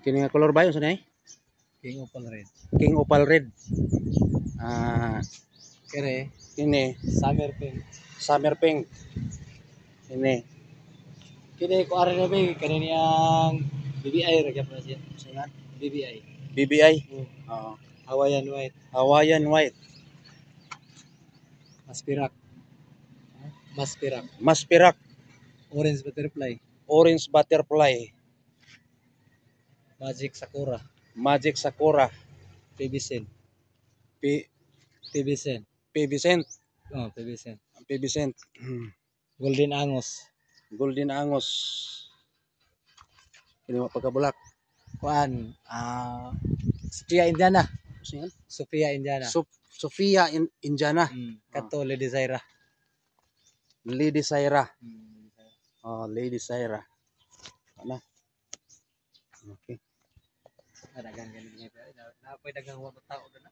Kini nga color ba yun sa King Opal Red. King Opal Red. Ah, Kere, ini Summer Pink. Summer Pink. Ini Kini ko ari na ba kanini ang BBI ra gyapon siya. singan BBI. BBI. Oh. Hawaiian White. Hawaiian White. Maspirak. Maspirak. Maspirak. Orange Butterfly. Orange Butterfly. Magic Sakura. Magic Sakura. Pibicent. P Pibicent. Pibicent. Oh, Pibicent. Pibicent. Golden Angos. Golden Angos. Ini mo pagkabulak. Kuan, Sophia Indiana. Singan Sophia Indiana. Sophia Indiana. Kato Lady Zaira. Lady Zaira. Oh, Lady Zaira. Ano? Okay. Dagang ganun niya. Dagang wala tao doon.